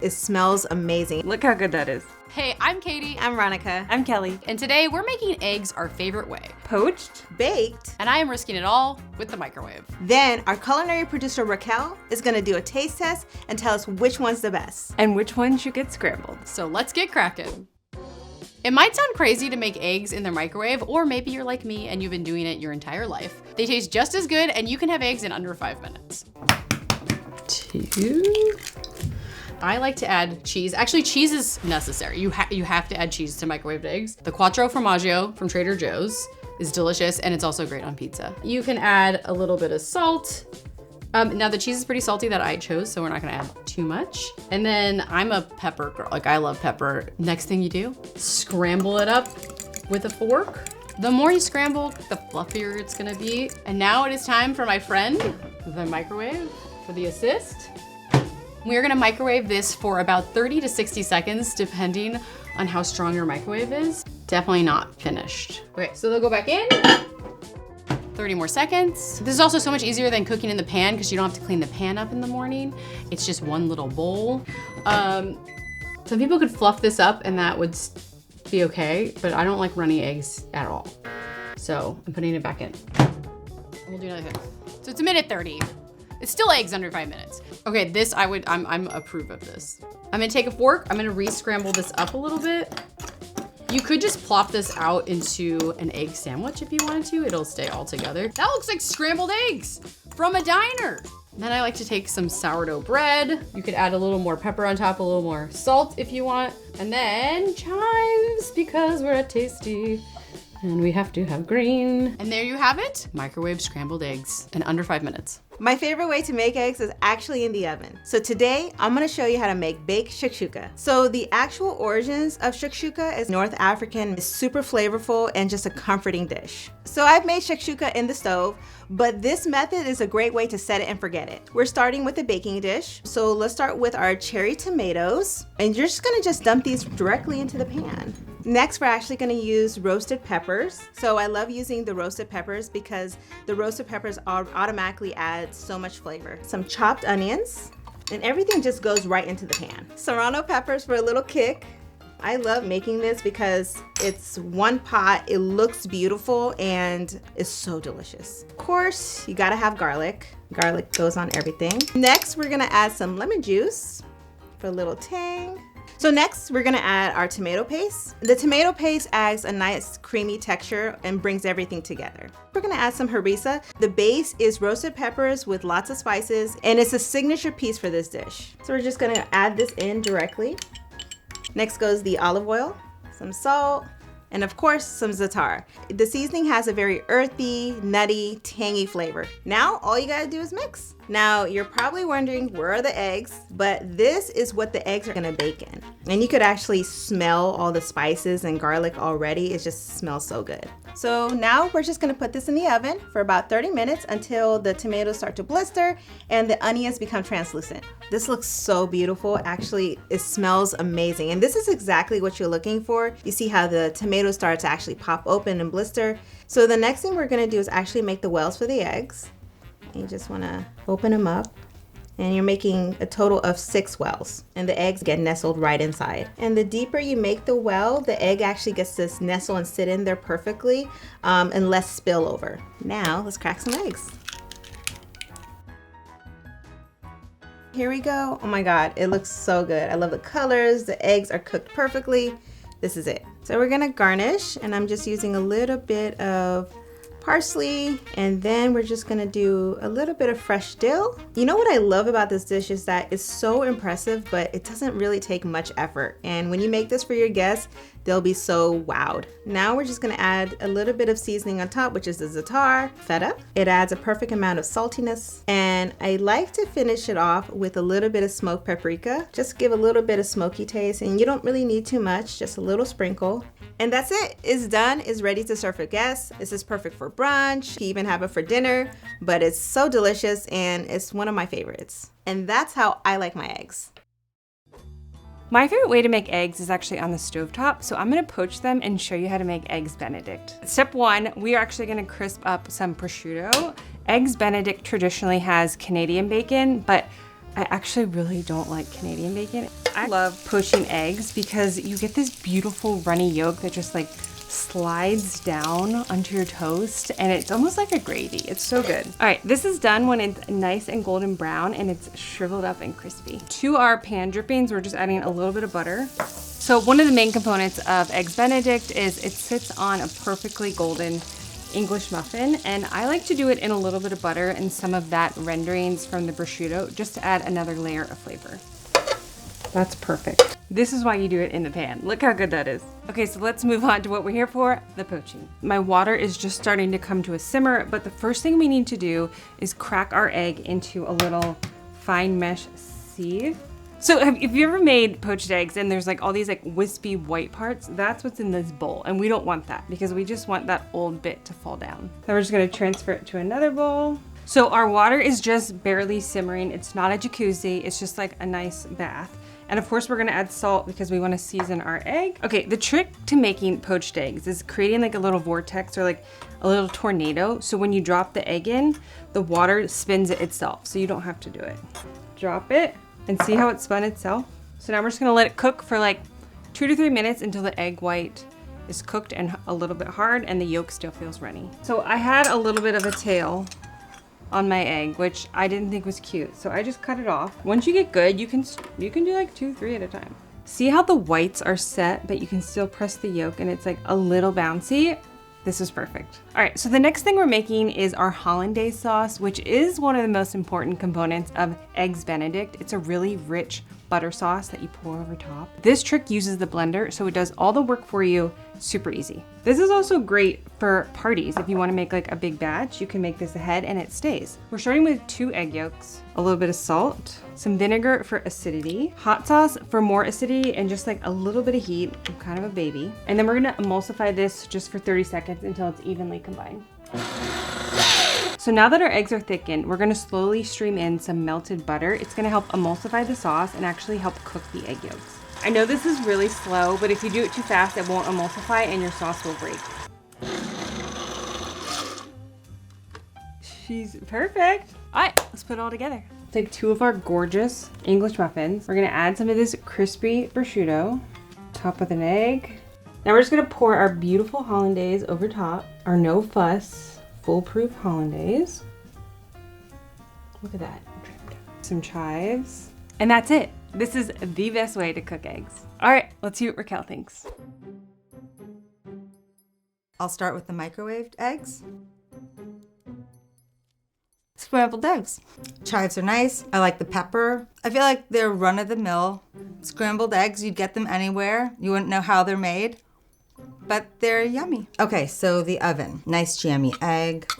It smells amazing. Look how good that is. Hey, I'm Katie. I'm Ronica. I'm Kelly. And today we're making eggs our favorite way. Poached, baked, and I am risking it all with the microwave. Then our culinary producer Raquel is gonna do a taste test and tell us which one's the best. and which one should get scrambled. So let's get cracking. It might sound crazy to make eggs in the microwave, or maybe you're like me and you've been doing it your entire life. They taste just as good and you can have eggs in under 5 minutes. 2. I like to add cheese. Actually, cheese is necessary. You have to add cheese to microwaved eggs. The Quattro Formaggio from Trader Joe's is delicious, and it's also great on pizza. You can add a little bit of salt. Now the cheese is pretty salty that I chose, so we're not gonna add too much. And then I'm a pepper girl, like I love pepper. Next thing you do, scramble it up with a fork. The more you scramble, the fluffier it's gonna be. And now it is time for my friend, the microwave, for the assist. We're gonna microwave this for about 30 to 60 seconds, depending on how strong your microwave is. Definitely not finished. Okay, so they'll go back in. 30 more seconds. This is also so much easier than cooking in the pan because you don't have to clean the pan up in the morning. It's just one little bowl. Some people could fluff this up and that would be okay, but I don't like runny eggs at all. So I'm putting it back in. We'll do another thing. So it's 1:30. It's still eggs under 5 minutes. Okay, this I'm approve of this. I'm gonna take a fork, I'm gonna re-scramble this up a little bit. You could just plop this out into an egg sandwich if you wanted to. It'll stay all together. That looks like scrambled eggs from a diner. Then I like to take some sourdough bread. You could add a little more pepper on top, a little more salt if you want. And then chives, because we're at Tasty. And we have to have green. And there you have it. Microwave scrambled eggs in under 5 minutes. My favorite way to make eggs is actually in the oven. So today, I'm gonna show you how to make baked shakshuka. So the actual origins of shakshuka is North African. It's super flavorful and just a comforting dish. So I've made shakshuka in the stove, but this method is a great way to set it and forget it. We're starting with a baking dish. So let's start with our cherry tomatoes. And you're just gonna dump these directly into the pan. Next, we're actually gonna use roasted peppers. So I love using the roasted peppers because the roasted peppers automatically add so much flavor. Some chopped onions, and everything just goes right into the pan. Serrano peppers for a little kick. I love making this because it's one pot, it looks beautiful, and it's so delicious. Of course, you gotta have garlic. Garlic goes on everything. Next, we're gonna add some lemon juice for a little tang. So next, we're gonna add our tomato paste. The tomato paste adds a nice creamy texture and brings everything together. We're gonna add some harissa. The base is roasted peppers with lots of spices, and it's a signature piece for this dish. So we're just gonna add this in directly. Next goes the olive oil, some salt, and of course, some za'atar. The seasoning has a very earthy, nutty, tangy flavor. Now, all you gotta do is mix. Now, you're probably wondering, where are the eggs? But this is what the eggs are gonna bake in. And you could actually smell all the spices and garlic already. It just smells so good. So now we're just gonna put this in the oven for about 30 minutes until the tomatoes start to blister and the onions become translucent. This looks so beautiful. Actually, it smells amazing. And this is exactly what you're looking for. You see how the tomatoes start to actually pop open and blister. So the next thing we're gonna do is actually make the wells for the eggs. You just wanna open them up. And you're making a total of 6 wells, and the eggs get nestled right inside. And the deeper you make the well, the egg actually gets to nestle and sit in there perfectly, and less spillover. Now, let's crack some eggs. Here we go. Oh my God, it looks so good. I love the colors. The eggs are cooked perfectly. This is it. So we're gonna garnish, and I'm just using a little bit of parsley, and then we're just gonna do a little bit of fresh dill. You know what I love about this dish is that it's so impressive, but it doesn't really take much effort. And when you make this for your guests, they'll be so wowed. Now we're just gonna add a little bit of seasoning on top, which is the za'atar, feta. It adds a perfect amount of saltiness. And I like to finish it off with a little bit of smoked paprika. Just give a little bit of smoky taste, and you don't really need too much, just a little sprinkle. And that's it. It's done. It's ready to serve for guests. This is perfect for brunch. You even have it for dinner, but it's so delicious and it's one of my favorites. And that's how I like my eggs. My favorite way to make eggs is actually on the stovetop, so I'm gonna poach them and show you how to make eggs Benedict. Step 1, we are actually gonna crisp up some prosciutto. Eggs Benedict traditionally has Canadian bacon, but I actually really don't like Canadian bacon. I love poaching eggs because you get this beautiful runny yolk that just like slides down onto your toast and it's almost like a gravy. It's so good. All right, this is done when it's nice and golden brown and it's shriveled up and crispy. To our pan drippings, we're just adding a little bit of butter. So one of the main components of Eggs Benedict is it sits on a perfectly golden English muffin, and I like to do it in a little bit of butter and some of that renderings from the prosciutto just to add another layer of flavor. That's perfect. This is why you do it in the pan. Look how good that is. Okay, so let's move on to what we're here for, the poaching. My water is just starting to come to a simmer, but the first thing we need to do is crack our egg into a little fine mesh sieve. So have you ever made poached eggs and there's like all these like wispy white parts? That's what's in this bowl, and we don't want that because we just want that old bit to fall down. Then we're just gonna transfer it to another bowl. So our water is just barely simmering. It's not a jacuzzi, it's just like a nice bath. And of course we're gonna add salt because we wanna season our egg. Okay, the trick to making poached eggs is creating like a little vortex or like a little tornado. So when you drop the egg in, the water spins it itself, so you don't have to do it. Drop it and see how it spun itself. So now we're just gonna let it cook for like 2 to 3 minutes until the egg white is cooked and a little bit hard and the yolk still feels runny. So I had a little bit of a tail on my egg, which I didn't think was cute. So I just cut it off. Once you get good, you can do like 2, 3 at a time. See how the whites are set, but you can still press the yolk and it's like a little bouncy? This is perfect. All right, so the next thing we're making is our hollandaise sauce, which is one of the most important components of Eggs Benedict. It's a really rich butter sauce that you pour over top. This trick uses the blender, so it does all the work for you, super easy. This is also great for parties. If you wanna make like a big batch, you can make this ahead and it stays. We're starting with 2 egg yolks, a little bit of salt, some vinegar for acidity, hot sauce for more acidity, and just like a little bit of heat. I'm kind of a baby. And then we're gonna emulsify this just for 30 seconds until it's evenly combined. So now that our eggs are thickened, we're gonna slowly stream in some melted butter. It's gonna help emulsify the sauce and actually help cook the egg yolks. I know this is really slow, but if you do it too fast, it won't emulsify and your sauce will break. She's perfect. All right, let's put it all together. Take 2 of our gorgeous English muffins. We're gonna add some of this crispy prosciutto, top with an egg. Now we're just gonna pour our beautiful hollandaise over top, our no fuss, foolproof hollandaise. Look at that. Some chives. And that's it. This is the best way to cook eggs. All right, let's see what Raquel thinks. I'll start with the microwaved eggs. Scrambled eggs. Chives are nice. I like the pepper. I feel like they're run-of-the-mill scrambled eggs. You'd get them anywhere. You wouldn't know how they're made, but they're yummy. Okay, so the oven. Nice jammy egg.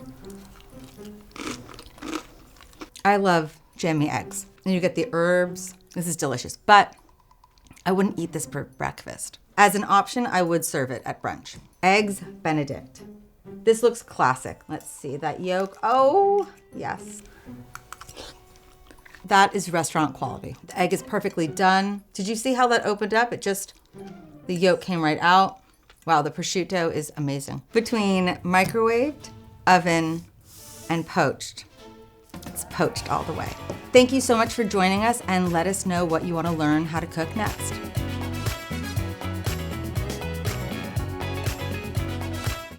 I love jammy eggs. And you get the herbs. This is delicious, but I wouldn't eat this for breakfast. As an option, I would serve it at brunch. Eggs Benedict. This looks classic. Let's see that yolk. Oh, yes. That is restaurant quality. The egg is perfectly done. Did you see how that opened up? The yolk came right out. Wow, the prosciutto is amazing. Between microwaved, oven, and poached, it's poached all the way. Thank you so much for joining us, and let us know what you want to learn how to cook next.